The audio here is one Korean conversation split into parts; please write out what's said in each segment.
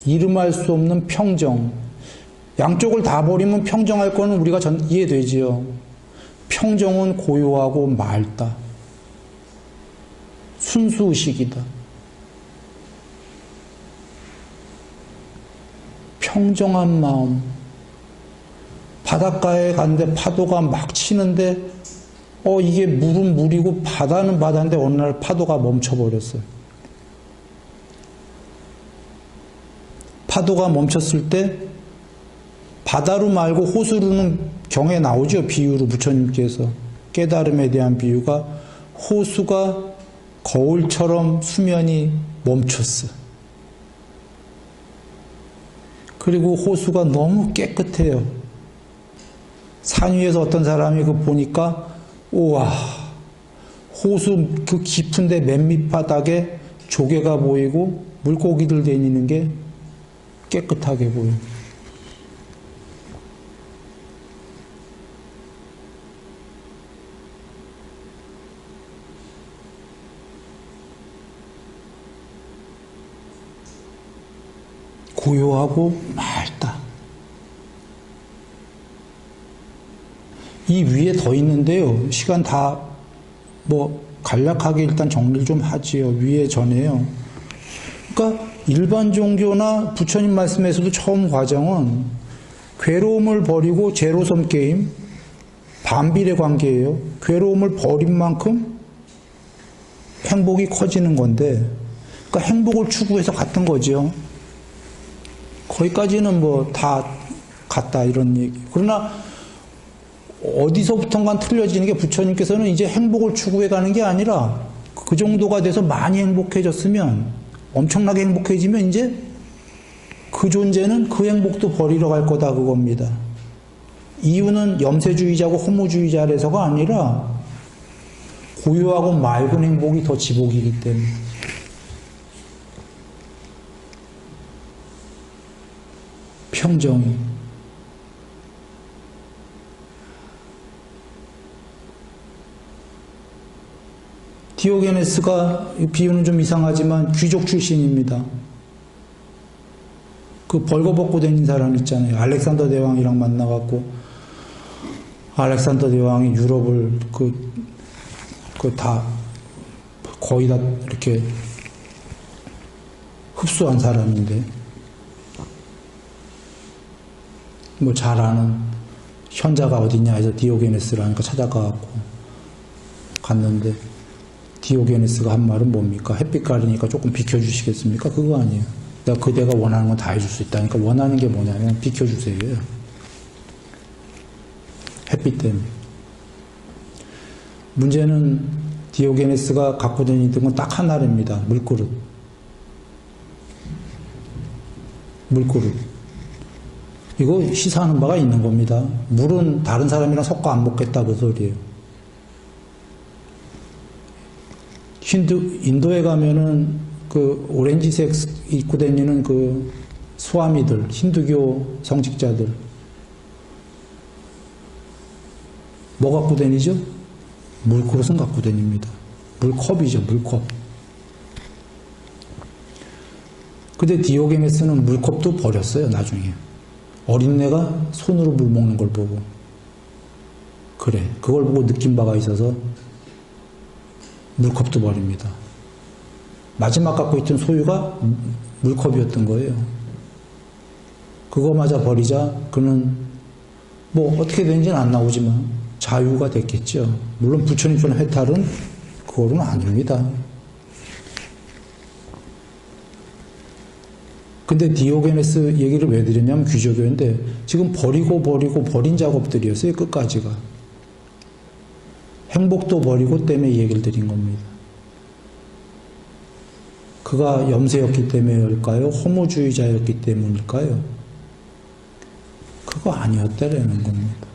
이름할 수 없는 평정. 양쪽을 다 버리면 평정할 거는 우리가 이해되지요. 평정은 고요하고 맑다. 순수의식이다. 평정한 마음. 바닷가에 갔는데 파도가 막 치는데 이게 물은 물이고 바다는 바다인데 어느 날 파도가 멈춰버렸어요. 파도가 멈췄을 때 바다로 말고 호수로는 경에 나오죠. 비유로 부처님께서 깨달음에 대한 비유가 호수가 거울처럼 수면이 멈췄어. 그리고 호수가 너무 깨끗해요. 산 위에서 어떤 사람이 보니까 우와, 호수 그 깊은데 맨 밑바닥에 조개가 보이고 물고기들 다니는 게 깨끗하게 보여. 고요하고 맑다. 이 위에 더 있는데요. 시간 다 간략하게 일단 정리를 좀 하지요. 위에 전에요. 그러니까 일반 종교나 부처님 말씀에서도 처음 과정은 괴로움을 버리고 제로섬 게임, 반비례 관계예요. 괴로움을 버린 만큼 행복이 커지는 건데, 그러니까 행복을 추구해서 갔던 거죠. 거기까지는 다 같다 이런 얘기. 그러나 어디서부턴가 틀려지는 게 부처님께서는 이제 행복을 추구해 가는 게 아니라 그 정도가 돼서 많이 행복해졌으면, 엄청나게 행복해지면 이제 그 존재는 그 행복도 버리러 갈 거다 그겁니다. 이유는 염세주의자고 허무주의자라서가 아니라 고요하고 맑은 행복이 더 지복이기 때문에. 평정이. 디오게네스가, 비유는 좀 이상하지만 귀족 출신입니다. 그 벌거벗고 다닌 사람 있잖아요. 알렉산더 대왕이랑 만나갖고 알렉산더 대왕이 유럽을 다 거의 다 이렇게 흡수한 사람인데, 잘 아는 현자가 어디냐 해서 디오게네스라니까 찾아가갖고 갔는데, 디오게네스가 한 말은 뭡니까? 햇빛 가리니까 조금 비켜주시겠습니까? 그거 아니에요. 내가 그대가 원하는 건 다 해줄 수 있다니까. 원하는 게 뭐냐면 비켜주세요. 햇빛 때문에. 문제는 디오게네스가 갖고 다니던 건 딱 하나입니다. 물그릇. 물그릇. 이거 시사하는 바가 있는 겁니다. 물은 다른 사람이랑 섞어 안 먹겠다 그 소리예요. 인도에 가면은 그 오렌지색 입고 다니는 그 스와미들, 힌두교 성직자들, 뭐 갖고 다니죠? 물그릇은 갖고 다닙니다. 물컵이죠, 물컵. 근데 디오게네스는 물컵도 버렸어요, 나중에. 어린애가 손으로 물 먹는 걸 보고. 그래, 그걸 보고 느낀 바가 있어서 물컵도 버립니다. 마지막 갖고 있던 소유가 물컵이었던 거예요. 그거마저 버리자 그는 어떻게 되는지는 안 나오지만 자유가 됐겠죠. 물론 부처님처럼 해탈은 그거는 아닙니다. 근데 디오게네스 얘기를 왜 드렸냐면 귀족교인데 지금 버린 작업들이었어요. 끝까지가. 행복도 버리고 때문에 이 얘기를 드린 겁니다. 그가 염세였기 때문일까요? 허무주의자였기 때문일까요? 그거 아니었다라는 겁니다.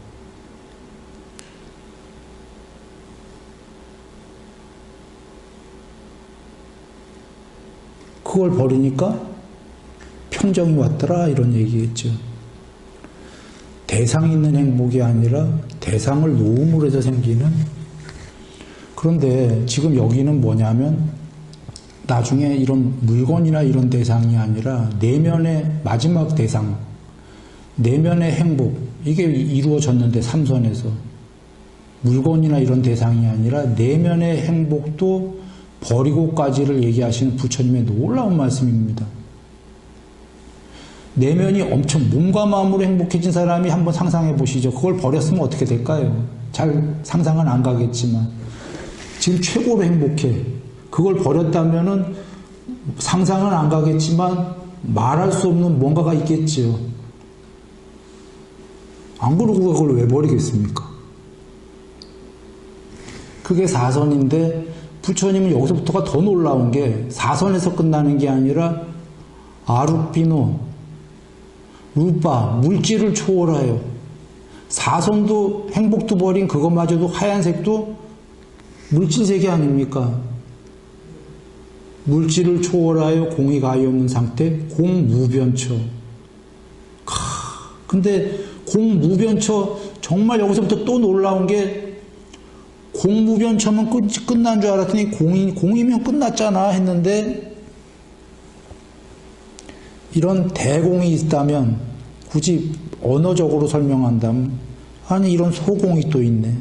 그걸 버리니까 평정이 왔더라 이런 얘기겠죠. 대상이 있는 행복이 아니라 대상을 놓음으로 해서 생기는. 그런데 지금 여기는 뭐냐면 나중에 이런 물건이나 이런 대상이 아니라 내면의 마지막 대상, 내면의 행복, 이게 이루어졌는데 삼선에서 물건이나 이런 대상이 아니라 내면의 행복도 버리고까지를 얘기하시는 부처님의 놀라운 말씀입니다. 내면이 엄청 몸과 마음으로 행복해진 사람이 한번 상상해 보시죠. 그걸 버렸으면 어떻게 될까요? 잘 상상은 안 가겠지만 지금 최고로 행복해. 그걸 버렸다면은 상상은 안 가겠지만 말할 수 없는 뭔가가 있겠지요. 안 그러고 그걸 왜 버리겠습니까? 그게 사선인데 부처님은 여기서부터가 더 놀라운 게 사선에서 끝나는 게 아니라 아루피노, 루파, 물질을 초월하여 사선도 행복도 버린 그것마저도 하얀색도 물질세계 아닙니까? 물질을 초월하여 공이 가히 없는 상태, 공무변처. 근데 공무변처 정말 여기서부터 또 놀라운 게 공무변처면 끝난 줄 알았더니 공이면 끝났잖아 했는데 이런 대공이 있다면 굳이 언어적으로 설명한다면 아니 이런 소공이 또 있네.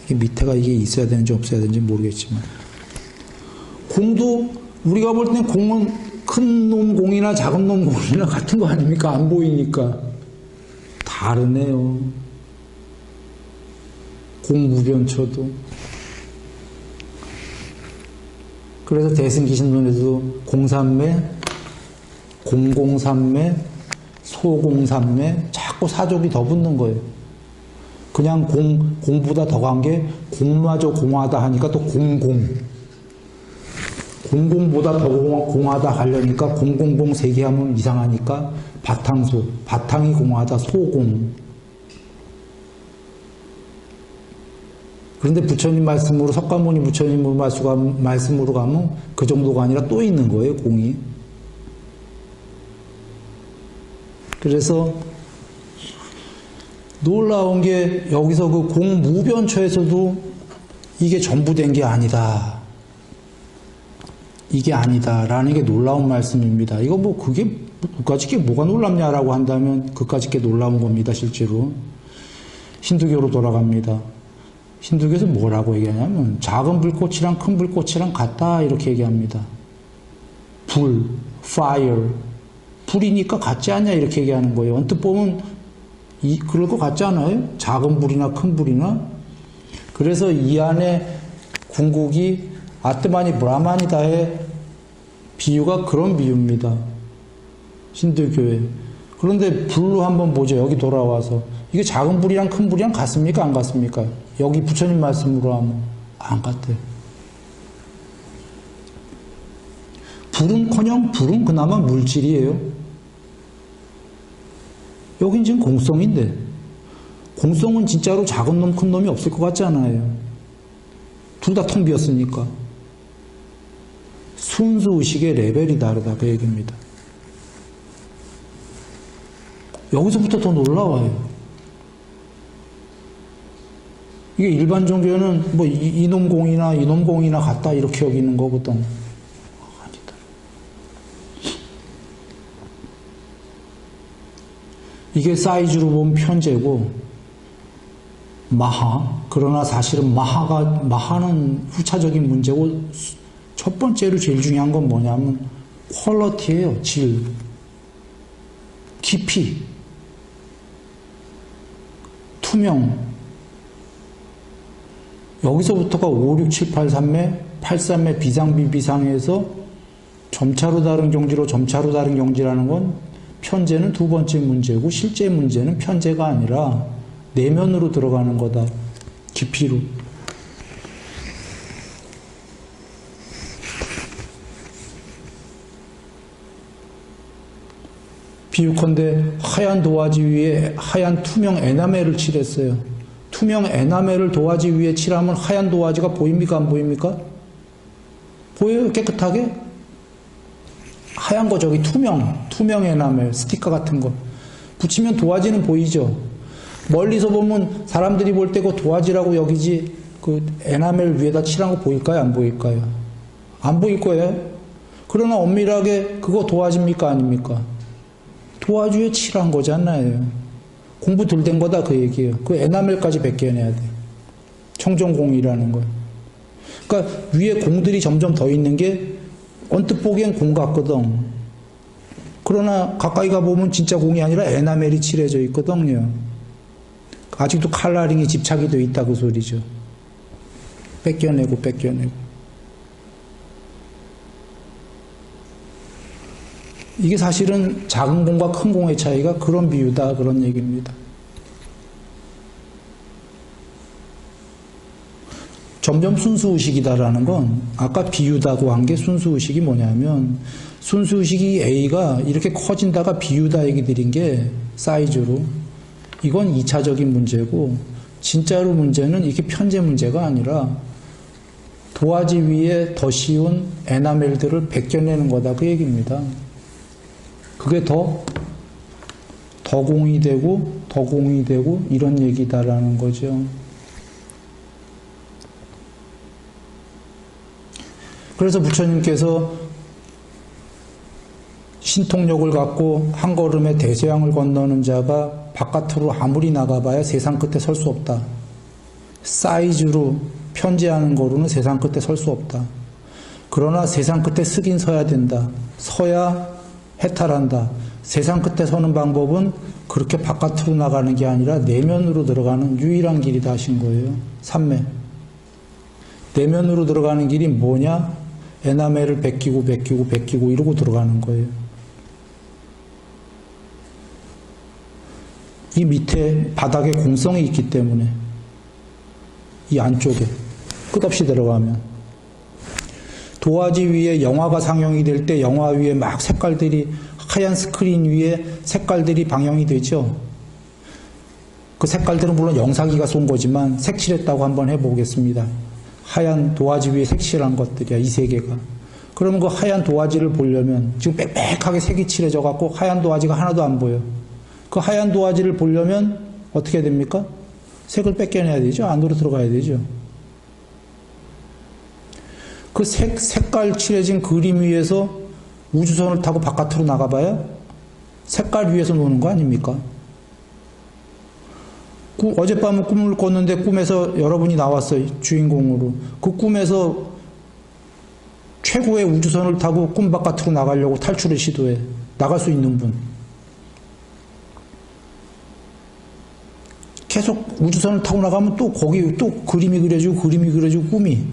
이게 밑에가 이게 있어야 되는지 없어야 되는지 모르겠지만 공도 우리가 볼 때는 공은 큰 놈 공이나 작은 놈 공이나 같은 거 아닙니까? 안 보이니까. 다르네요. 공무변처도. 그래서 대승기신론에도 공삼매, 공공삼매, 소공삼매 자꾸 사족이 더 붙는 거예요. 그냥 공보다 더 간 게 공마저 공하다 하니까 또 공공. 공공보다 더 공하다 하려니까 공공공 세 개 하면 이상하니까 바탕소. 바탕이 공하다 소공. 그런데 부처님 말씀으로 석가모니 부처님 말씀으로 가면 그 정도가 아니라 또 있는 거예요, 공이. 그래서 놀라운 게 여기서 그 공무변처에서도 이게 전부 된 게 아니다. 이게 아니다라는 게 놀라운 말씀입니다. 이거 뭐 그게 그까짓 게 뭐가 놀랍냐라고 한다면 그까짓 게 놀라운 겁니다. 실제로 힌두교로 돌아갑니다. 힌두교에서 뭐라고 얘기하냐면 작은 불꽃이랑 큰 불꽃이랑 같다 이렇게 얘기합니다. 불, fire, 불이니까 같지 않냐 이렇게 얘기하는 거예요. 언뜻 보면 그럴 것 같지 않아요? 작은 불이나 큰 불이나. 그래서 이 안에 궁극이 아트마니 브라마니다의 비유가 그런 비유입니다. 힌두교에. 그런데 불로 한번 보죠. 여기 돌아와서. 이게 작은 불이랑 큰 불이랑 같습니까? 안 같습니까? 여기 부처님 말씀으로 하면 안 같아요. 불은커녕 불은 그나마 물질이에요. 여긴 지금 공성인데 공성은 진짜로 작은 놈 큰 놈이 없을 것 같지 않아요. 둘 다 텅 비었으니까. 순수의식의 레벨이 다르다 그 얘기입니다. 여기서부터 더 놀라워요. 이게 일반 종교는 뭐 이놈 공이나 이놈 공이나 같다 이렇게 여기는 거거든. 아니다. 이게 사이즈로 보면 편제고 마하. 그러나 사실은 마하는 후차적인 문제고 첫 번째로 제일 중요한 건 뭐냐면 퀄러티예요. 질, 깊이, 투명. 여기서부터가 5, 6, 7, 8, 3매, 8, 3매 비상비비상에서 점차로 다른 경지로 점차로 다른 경지라는 건 편제는 두 번째 문제고 실제 문제는 편제가 아니라 내면으로 들어가는 거다. 깊이로. 비유컨대 하얀 도화지 위에 하얀 투명 에나멜을 칠했어요. 투명 에나멜을 도화지 위에 칠하면 하얀 도화지가 보입니까? 안 보입니까? 보여요? 깨끗하게? 하얀 거 저기 투명 에나멜, 스티커 같은 거. 붙이면 도화지는 보이죠? 멀리서 보면 사람들이 볼 때 그 도화지라고 여기지 그 에나멜 위에다 칠한 거 보일까요? 안 보일까요? 안 보일 거예요. 그러나 엄밀하게 그거 도화지입니까? 아닙니까? 도화지에 칠한 거잖아요. 공부 덜 된 거다 그 얘기예요. 그 에나멜까지 벗겨내야 돼. 청정공이라는 거. 그러니까 위에 공들이 점점 더 있는 게 언뜻 보기엔 공 같거든. 그러나 가까이 가보면 진짜 공이 아니라 에나멜이 칠해져 있거든요. 아직도 칼라링이 집착이 돼 있다 그 소리죠. 뺏겨내고. 이게 사실은 작은 공과 큰 공의 차이가 그런 비유다 그런 얘기입니다. 점점 순수의식이다라는 건 아까 비유다고 한 게 순수의식이 뭐냐면 순수의식이 A가 이렇게 커진다가 비유다 얘기 드린 게 사이즈로 이건 2차적인 문제고 진짜로 문제는 이게 편제 문제가 아니라 도화지 위에 더 씌운 에나멜들을 벗겨내는 거다 그 얘기입니다. 그게 더 공이 되고 이런 얘기다라는 거죠. 그래서 부처님께서 신통력을 갖고 한 걸음에 대서양을 건너는 자가 바깥으로 아무리 나가봐야 세상 끝에 설 수 없다. 사이즈로 편제하는 거로는 세상 끝에 설 수 없다. 그러나 세상 끝에 쓰긴 서야 된다. 서야 해탈한다. 세상 끝에 서는 방법은 그렇게 바깥으로 나가는 게 아니라 내면으로 들어가는 유일한 길이다 하신 거예요. 삼매. 내면으로 들어가는 길이 뭐냐? 에나멜을 벗기고 이러고 들어가는 거예요. 이 밑에 바닥에 공성이 있기 때문에 이 안쪽에 끝없이 들어가면 도화지 위에 영화가 상영이 될 때 영화 위에 막 색깔들이 하얀 스크린 위에 색깔들이 방영이 되죠. 그 색깔들은 물론 영상기가 쏜 거지만 색칠했다고 한번 해보겠습니다. 하얀 도화지 위에 색칠한 것들이야 이 세 개가. 그러면 그 하얀 도화지를 보려면 지금 빽빽하게 색이 칠해져 갖고 하얀 도화지가 하나도 안 보여. 그 하얀 도화지를 보려면 어떻게 됩니까? 색을 뺏겨내야 되죠. 안으로 들어가야 되죠. 그 색깔 칠해진 그림 위에서 우주선을 타고 바깥으로 나가봐야 색깔 위에서 노는 거 아닙니까? 어젯밤에 꿈을 꿨는데 꿈에서 여러분이 나왔어요. 주인공으로. 그 꿈에서 최고의 우주선을 타고 꿈 바깥으로 나가려고 탈출을 시도해. 나갈 수 있는 분. 계속 우주선을 타고 나가면 또 거기 또 그림이 그려지고 꿈이.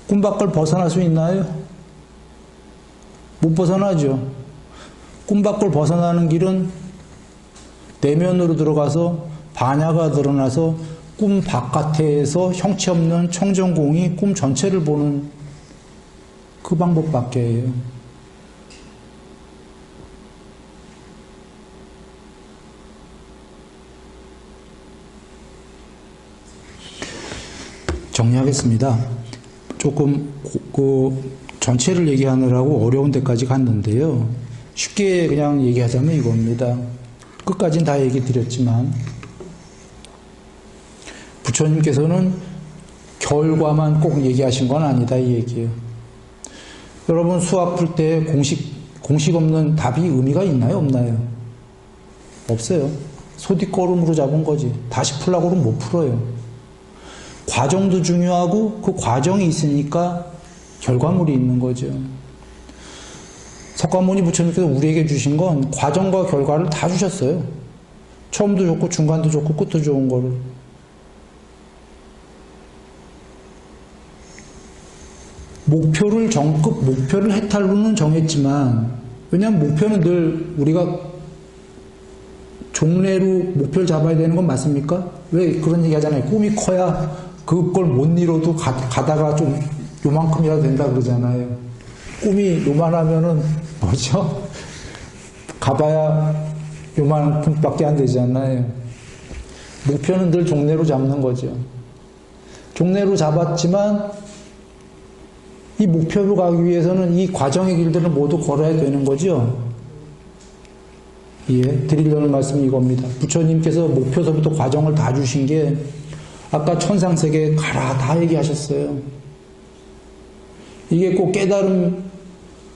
꿈 밖을 벗어날 수 있나요? 못 벗어나죠. 꿈 밖을 벗어나는 길은 내면으로 들어가서 반야가 드러나서 꿈 바깥에서 형체 없는 청정공이 꿈 전체를 보는 그 방법밖에 해요. 정리하겠습니다. 조금 그 전체를 얘기하느라고 어려운 데까지 갔는데요. 쉽게 그냥 얘기하자면 이겁니다. 끝까지는 다 얘기 드렸지만 부처님께서는 결과만 꼭 얘기하신 건 아니다 이 얘기예요. 여러분 수학 풀 때 공식 없는 답이 의미가 있나요? 없나요? 없어요. 소뒷걸음으로 잡은 거지. 다시 풀라고 그러면 못 풀어요. 과정도 중요하고 그 과정이 있으니까 결과물이 있는 거죠. 석가모니 부처님께서 우리에게 주신 건 과정과 결과를 다 주셨어요. 처음도 좋고 중간도 좋고 끝도 좋은 거를. 목표를 해탈로는 정했지만 왜냐하면 목표는 늘 우리가 종래로 목표를 잡아야 되는 건 맞습니까? 왜 그런 얘기 하잖아요. 꿈이 커야 그걸 못 이뤄도 가다가 좀 요만큼이라도 된다 그러잖아요. 꿈이 요만하면은 뭐죠? 가봐야 요만큼밖에 안 되잖아요. 목표는 늘 종래로 잡는 거죠. 종래로 잡았지만 이 목표로 가기 위해서는 이 과정의 길들을 모두 걸어야 되는 거죠. 예, 드리려는 말씀이 이겁니다. 부처님께서 목표서부터 과정을 다 주신 게 아까 천상세계 가라 다 얘기하셨어요. 이게 꼭 깨달음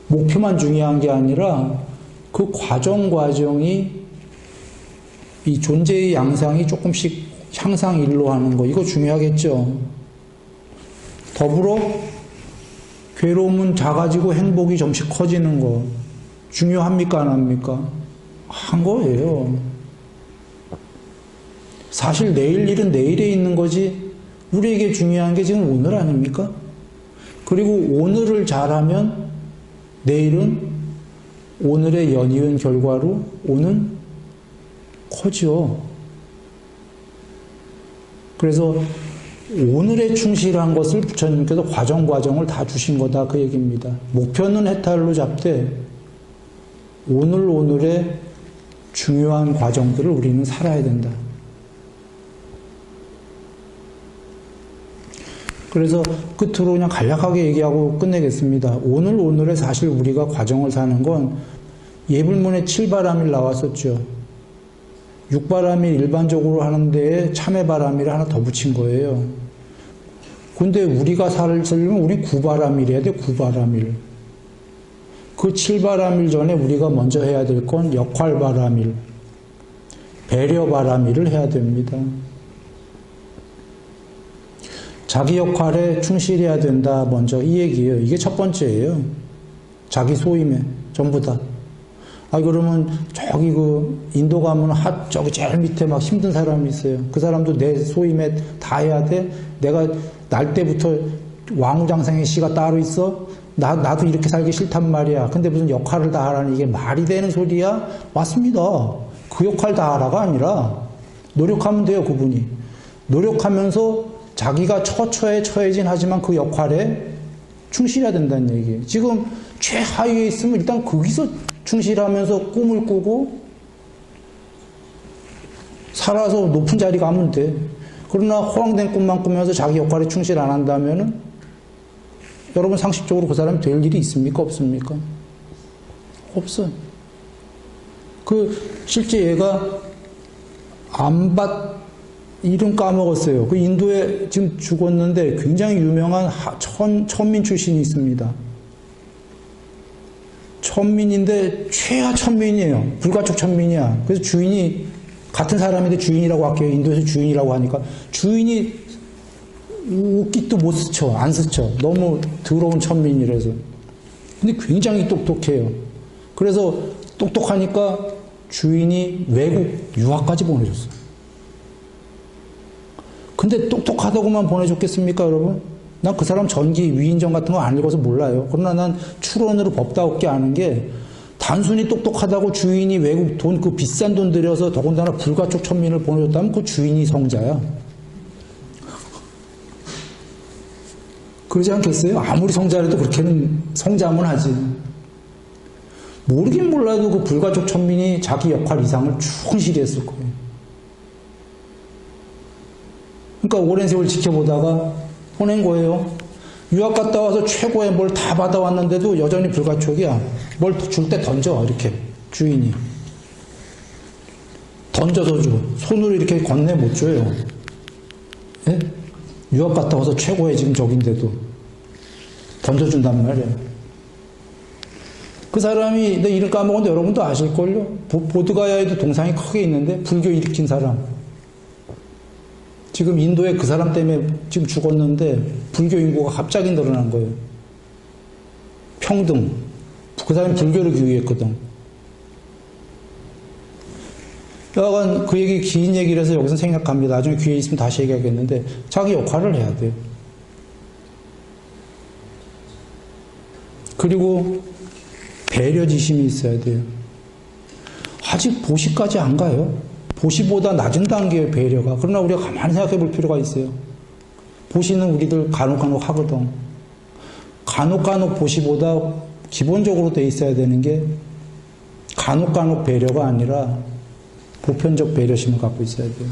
목표만 중요한 게 아니라 그 과정이 이 존재의 양상이 조금씩 향상일로 하는 거, 이거 중요하겠죠. 더불어 괴로움은 작아지고 행복이 점씩 커지는 거 중요합니까 안 합니까? 한 거예요. 사실 내일 일은 내일에 있는 거지 우리에게 중요한 게 지금 오늘 아닙니까? 그리고 오늘을 잘하면 내일은 오늘의 연이은 결과로 오는 커져. 그래서 오늘에 충실한 것을 부처님께서 과정을 다 주신 거다 그 얘기입니다. 목표는 해탈로 잡되 오늘의 중요한 과정들을 우리는 살아야 된다. 그래서 끝으로 그냥 간략하게 얘기하고 끝내겠습니다. 오늘에 사실 우리가 과정을 사는 건 예불문에 7바람일 나왔었죠. 6바람일 일반적으로 하는 데에 참회바람일을 하나 더 붙인 거예요. 근데 우리가 살려면 우리 9바람일 해야 돼, 9바람일. 그 7바람일 전에 우리가 먼저 해야 될 건 역할바람일, 배려바람일을 해야 됩니다. 자기 역할에 충실해야 된다, 먼저 이 얘기예요. 이게 첫 번째예요. 자기 소임에 전부 다. 그러면 저기 인도 가면 저기 제일 밑에 막 힘든 사람이 있어요. 그 사람도 내 소임에 다 해야 돼? 내가 날 때부터 왕장생의 씨가 따로 있어? 나도 이렇게 살기 싫단 말이야. 근데 무슨 역할을 다 하라니 이게 말이 되는 소리야? 맞습니다. 그 역할 다 하라가 아니라 노력하면 돼요, 그분이. 노력하면서 자기가 처해진 하지만 그 역할에 충실해야 된다는 얘기예요. 지금 최하위에 있으면 일단 거기서 충실하면서 꿈을 꾸고 살아서 높은 자리 가면 돼. 그러나 허황된 꿈만 꾸면서 자기 역할에 충실 안 한다면은 여러분 상식적으로 그 사람이 될 일이 있습니까? 없습니까? 없어. 실제 얘가 이름 까먹었어요. 인도에 지금 죽었는데 굉장히 유명한 천민 출신이 있습니다. 천민인데 최하 천민이에요. 불가촉 천민이야. 그래서 주인이 같은 사람인데 주인이라고 할게요. 인도에서 주인이라고 하니까 주인이 웃깃도 못 스쳐, 안 스쳐. 너무 더러운 천민이라서. 근데 굉장히 똑똑해요. 그래서 똑똑하니까 주인이 외국 유학까지 보내줬어요. 근데 똑똑하다고만 보내줬겠습니까, 여러분? 난 그 사람 전기, 위인전 같은 거 안 읽어서 몰라요. 그러나 난 추론으로 법다웃게 아는 게 단순히 똑똑하다고 주인이 외국 돈, 비싼 돈 들여서 더군다나 불가촉 천민을 보내줬다면 그 주인이 성자야. 그러지 않겠어요? 아무리 성자라도 그렇게는 성자면 하지. 모르긴 몰라도 그 불가촉 천민이 자기 역할 이상을 충실히 했을 거예요. 그러니까 오랜 세월 지켜보다가 보낸 거예요. 유학 갔다 와서 최고의 뭘 다 받아왔는데도 여전히 불가촉이야. 뭘 줄 때 던져, 이렇게. 주인이. 던져서 줘. 손으로 이렇게 건네 못 줘요. 예? 유학 갔다 와서 최고의 지금 적인데도 던져준단 말이에요. 그 사람이, 내 이름 까먹었는데 여러분도 아실걸요? 보드가야에도 동상이 크게 있는데 불교 일으킨 사람. 지금 인도에 그 사람 때문에 지금 죽었는데 불교 인구가 갑자기 늘어난 거예요. 평등. 그 사람이 불교를 규율했거든. 여하간 그 얘기 긴 얘기를 해서 여기서 생략합니다. 나중에 기회 있으면 다시 얘기하겠는데 자기 역할을 해야 돼요. 그리고 배려지심이 있어야 돼요. 아직 보시까지 안 가요. 보시보다 낮은 단계의 배려가. 그러나 우리가 가만히 생각해 볼 필요가 있어요. 보시는 우리들 간혹 하거든. 간혹 보시보다 기본적으로 돼 있어야 되는 게 간혹 배려가 아니라 보편적 배려심을 갖고 있어야 돼요.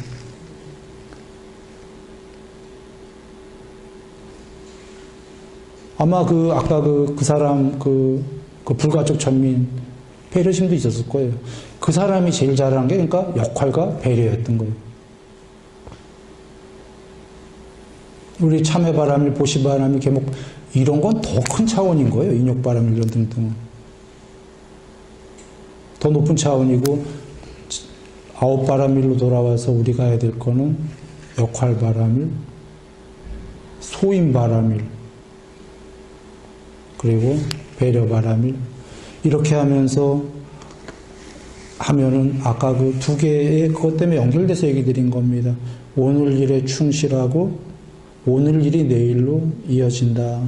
아마 아까 그 사람, 그 불가촉 천민, 배려심도 있었을 거예요. 그 사람이 제일 잘한 게 그러니까 역할과 배려였던 거예요. 우리 참외바람일, 보시바람일, 개목 이런 건 더 큰 차원인 거예요. 인욕바람일 이런 등등은. 더 높은 차원이고 아홉바람일로 돌아와서 우리가 해야 될 거는 역할바람일, 소인바람일, 그리고 배려바람일 이렇게 하면서 하면은 아까 그 두 개의 그것 때문에 연결돼서 얘기 드린 겁니다. 오늘 일에 충실하고 오늘 일이 내일로 이어진다.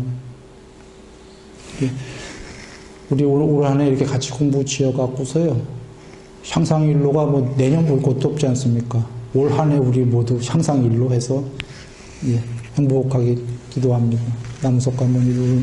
우리 올 한 해 이렇게 같이 공부 지어갖고서요. 향상일로가 뭐 내년 볼 것도 없지 않습니까? 올 한 해 우리 모두 향상일로 해서 행복하게 기도합니다. 남석 가문이